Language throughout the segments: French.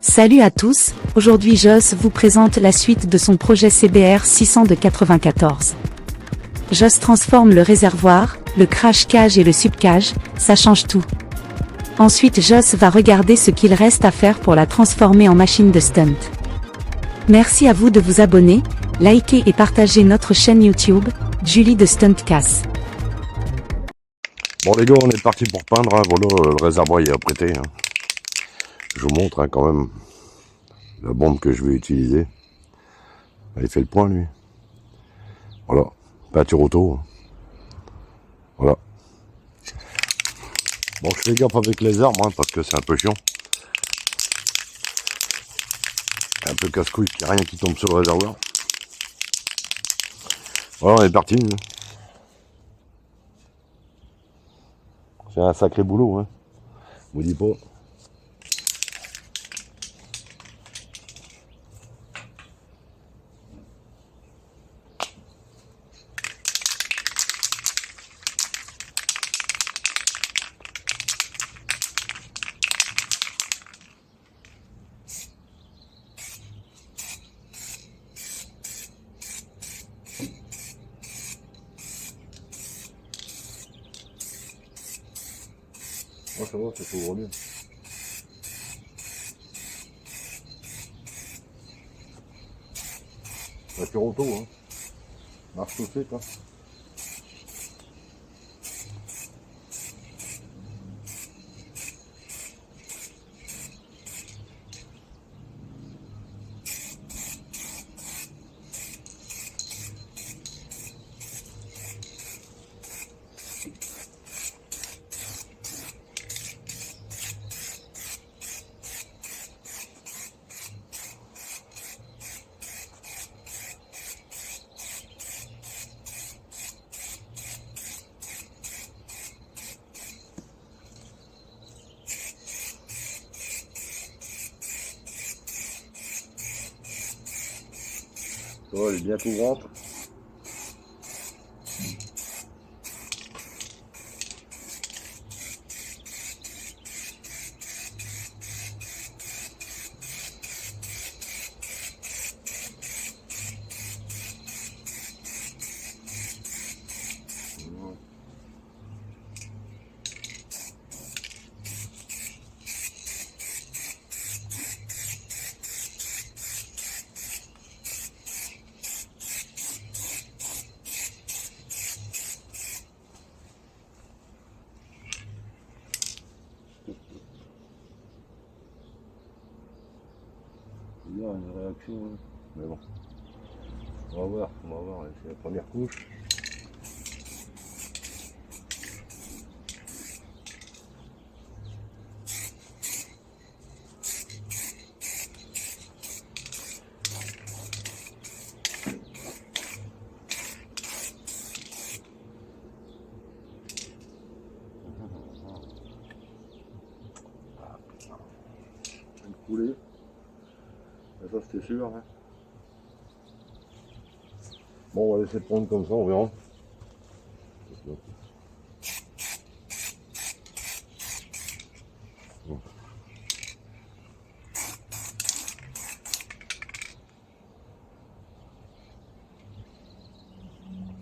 Salut à tous, aujourd'hui Joss vous présente la suite de son projet CBR 600 de 94. Joss transforme le réservoir, le crash cage et le subcage, ça change tout. Ensuite Joss va regarder ce qu'il reste à faire pour la transformer en machine de stunt. Merci à vous de vous abonner, liker et partager notre chaîne YouTube, Julie de Stuntcast. Bon les gars, on est parti pour peindre, hein. Voilà, le réservoir il est apprêté. Hein. Je vous montre quand même la bombe que je vais utiliser. Il fait le point lui. Voilà, peinture auto. Hein. Voilà. Bon, je fais gaffe avec les arbres hein, parce que c'est un peu chiant. Un peu casse-couille, qu'il n'y a rien qui tombe sur le réservoir. Voilà, on est parti. Hein. C'est un sacré boulot, hein. Je vous dis pas. Oh, ça va, ça s'ouvre bien. Voiture auto, hein. Marche tout de suite, hein. Ça va, elle est bien couvrante. Il y a une réaction, hein. Mais bon, on va voir, c'est la première couche. Une coulée. Ça c'était sûr. Hein. Bon, on va laisser prendre comme ça, on verra. Bon.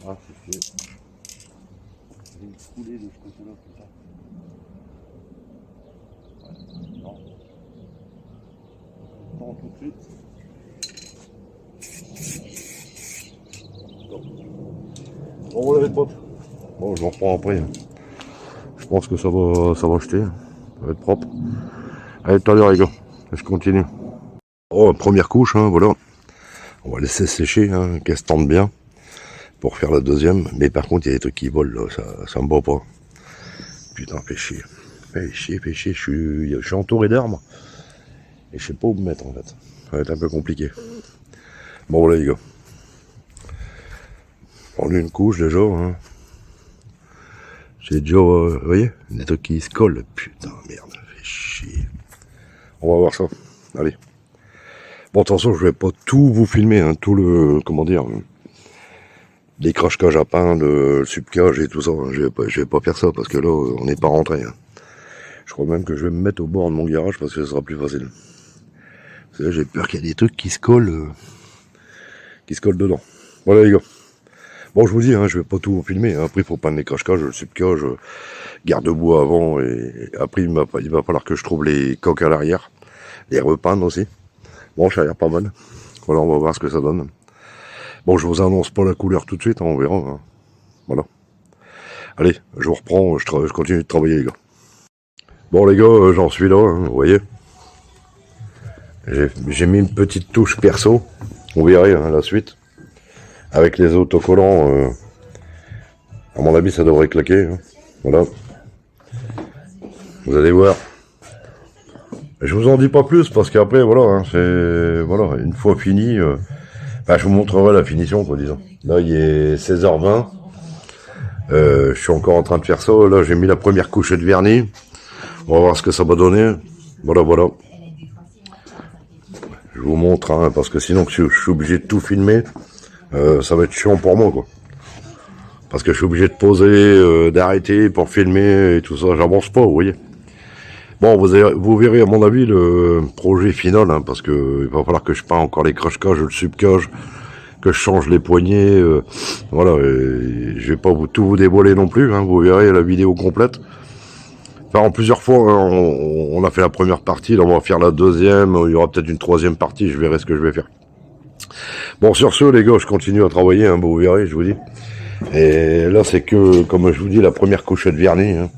Ah, c'est fait. Il y a une coulée de ce côté-là, c'est ça. Ouais, non. Non, tout de suite. Bon, voilà les potes. Bon, je m'en reprends après. Je pense que ça va jeter. Ça va être propre. Allez, tout à l'heure les gars. Je continue. Oh, première couche, hein, voilà. On va laisser sécher, hein, qu'elle se tende bien. Pour faire la deuxième. Mais par contre, il y a des trucs qui volent, là. Ça me va pas. Putain, fais chier. Fais chier. Je suis entouré d'arbres. Et je sais pas où me mettre, en fait. Ça va être un peu compliqué. Bon, voilà les gars. Prendre une couche déjà, hein. J'ai déjà, vous voyez, des trucs qui se collent. Putain, merde, fait chier. On va voir ça. Allez. Bon, attention, je vais pas tout vous filmer, hein, tout le, comment dire, les crash-cages à peindre, le subcage et tout ça. Hein. Je vais pas faire ça parce que là, on n'est pas rentré. Hein. Je crois même que je vais me mettre au bord de mon garage parce que ce sera plus facile. Là, j'ai peur qu'il y ait des trucs qui se collent dedans. Voilà les gars. Bon, je vous dis, hein, je vais pas tout filmer. Hein. Après, il faut peindre les cache-cages, le subcage, garde-bois avant. Et après, il va falloir que je trouve les coques à l'arrière. Les repeindre aussi. Bon, ça a l'air pas mal. Voilà, on va voir ce que ça donne. Bon, je vous annonce pas la couleur tout de suite, hein, on verra. Hein. Voilà. Allez, je vous reprends, je continue de travailler les gars. Bon les gars, j'en suis là, hein, vous voyez. J'ai mis une petite touche perso. On verra hein, la suite. Avec les autocollants, à mon avis ça devrait claquer. Hein. Voilà. Vous allez voir. Je vous en dis pas plus parce qu'après voilà, hein, c'est voilà, une fois fini, je vous montrerai la finition quoi disons. Là il est 16h20. Je suis encore en train de faire ça. Là j'ai mis la première couche de vernis. On va voir ce que ça va donner. Voilà, voilà. Je vous montre, hein, parce que sinon je suis obligé de tout filmer. Ça va être chiant pour moi, quoi. Parce que je suis obligé de poser, d'arrêter pour filmer et tout ça. J'avance pas, vous voyez. Bon, vous verrez à mon avis le projet final, hein, parce que il va falloir que je peins encore les crash-cages, le subcage, que je change les poignées. Voilà, et je vais pas tout vous dévoiler non plus. Hein, vous verrez la vidéo complète. Enfin, en plusieurs fois, hein, on a fait la première partie, là on va faire la deuxième, il y aura peut-être une troisième partie, je verrai ce que je vais faire. Bon, sur ce, les gars, je continue à travailler, hein, vous verrez, je vous dis. Et là, c'est que, comme je vous dis, la première couche de vernis. Hein.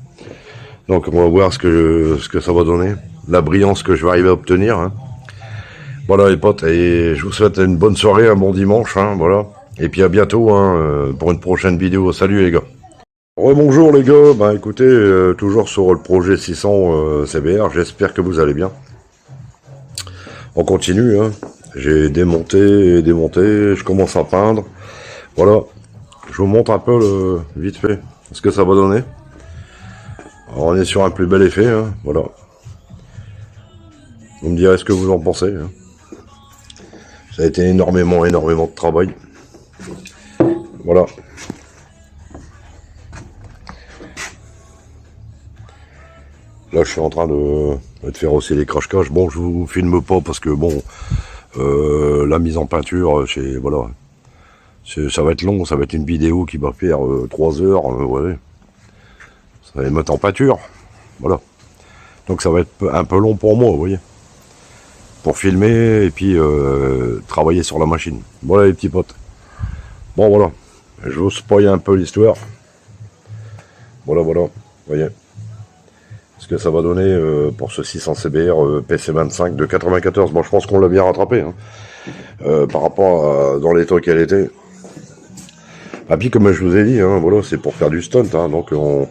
Donc, on va voir ce que ça va donner, la brillance que je vais arriver à obtenir. Hein. Voilà, les potes, et je vous souhaite une bonne soirée, un bon dimanche, hein, voilà. Et puis à bientôt, hein, pour une prochaine vidéo. Salut, les gars. Bonjour les gars, bah écoutez, toujours sur le projet 600 CBR, j'espère que vous allez bien. On continue, hein. J'ai démonté et démonté, je commence à peindre. Voilà, je vous montre un peu vite fait ce que ça va donner. Alors, on est sur un plus bel effet, hein. Voilà. Vous me direz ce que vous en pensez. Hein. Ça a été énormément de travail. Voilà. Là, je suis en train de faire aussi les crash-cages. Bon, je vous filme pas parce que bon, la mise en peinture, voilà, ça va être long. Ça va être une vidéo qui va faire 3 heures. Ouais. Ça va me mettre en peinture. Voilà. Donc ça va être un peu long pour moi, vous voyez. Pour filmer et puis travailler sur la machine. Voilà les petits potes. Bon, voilà. Je vous spoil un peu l'histoire. Voilà, voilà. Vous voyez. Ce que ça va donner pour ce 600 CBR PC25 de 94. Bon, je pense qu'on l'a bien rattrapé hein, par rapport à dans l'état qu'elle était. Et puis comme je vous ai dit, hein, voilà, c'est pour faire du stunt. Hein, donc bon,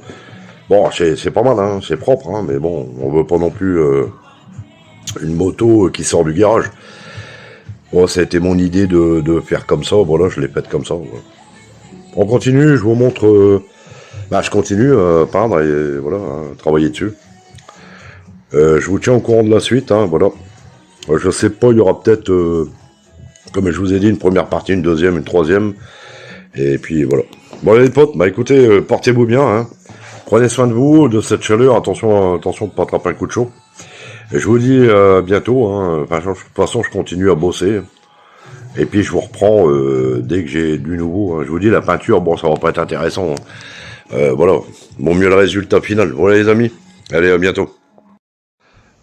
c'est pas mal, hein, c'est propre, hein, mais bon, on veut pas non plus une moto qui sort du garage. Bon, ça a été mon idée de faire comme ça. Voilà, je l'ai faite comme ça. Voilà. On continue. Je vous montre. Je continue à peindre et voilà, à travailler dessus. Je vous tiens au courant de la suite, hein, voilà. Je sais pas, il y aura peut-être, comme je vous ai dit, une première partie, une deuxième, une troisième. Et puis voilà. Bon les potes, bah écoutez, portez-vous bien, hein. Prenez soin de vous, de cette chaleur, attention de pas attraper un coup de chaud. Et je vous dis à bientôt, hein. Enfin, de toute façon, je continue à bosser. Et puis je vous reprends dès que j'ai du nouveau. Hein. Je vous dis, la peinture, bon, ça va pas être intéressant. Hein. Voilà, bon mieux le résultat final. Voilà les amis, allez à bientôt.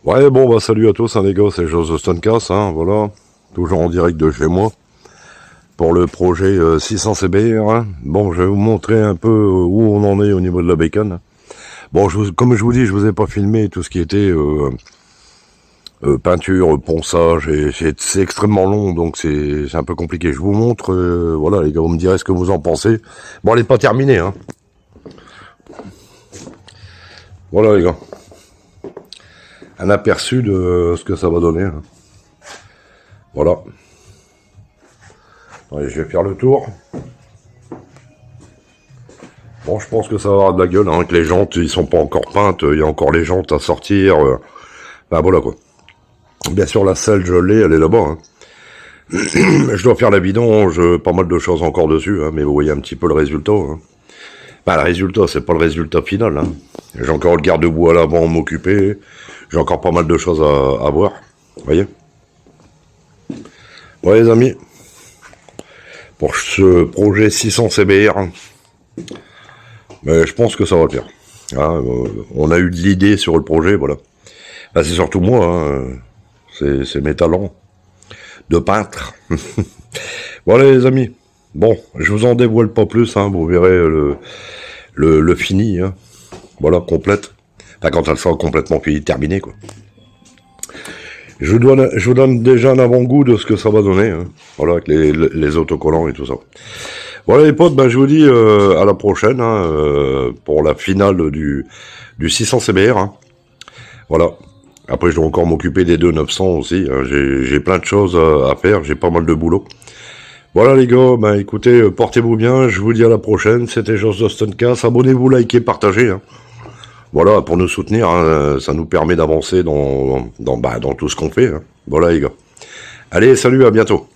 Ouais bon bah salut à tous hein, les gars, c'est Jos Stoncast, hein, voilà, toujours en direct de chez moi, pour le projet 600 CBR, hein. Bon je vais vous montrer un peu où on en est au niveau de la bacon. Bon comme je vous dis, je vous ai pas filmé tout ce qui était peinture, ponçage, et c'est extrêmement long, donc c'est un peu compliqué. Je vous montre, voilà les gars, vous me direz ce que vous en pensez. Bon elle est pas terminée hein. Voilà les gars, un aperçu de ce que ça va donner. Hein. Voilà. Allez, je vais faire le tour. Bon, je pense que ça va avoir de la gueule, hein, que les jantes, ils sont pas encore peintes, il y a encore les jantes à sortir. Ben voilà quoi. Bien sûr, la selle, je l'ai, elle est là-bas. Hein. Je dois faire la vidange, pas mal de choses encore dessus, hein, mais vous voyez un petit peu le résultat. Hein. Le résultat, c'est pas le résultat final. Hein. J'ai encore le garde-boue à l'avant à m'occuper. J'ai encore pas mal de choses à voir. Vous voyez. Bon les amis, pour ce projet 600 CBR, mais je pense que ça va le faire. Hein, on a eu de l'idée sur le projet, voilà. Ben, c'est surtout moi, hein, c'est mes talents de peintre. Voilà les amis, bon, je vous en dévoile pas plus, hein, vous verrez le fini, hein. Voilà, complète. Enfin, quand elle sera complètement finie, terminée, quoi. Je vous donne déjà un avant-goût de ce que ça va donner, hein. Voilà, avec les autocollants et tout ça. Voilà les potes, ben je vous dis à la prochaine, hein, pour la finale du 600 CBR, hein. Voilà. Après, je dois encore m'occuper des 900 aussi, hein. J'ai plein de choses à faire, j'ai pas mal de boulot. Voilà les gars, ben écoutez, portez-vous bien, je vous dis à la prochaine, c'était Joss de Stuntcast, abonnez-vous, likez, partagez, hein. Voilà, pour nous soutenir, hein, ça nous permet d'avancer dans tout ce qu'on fait, hein. Voilà les gars. Allez, salut, à bientôt.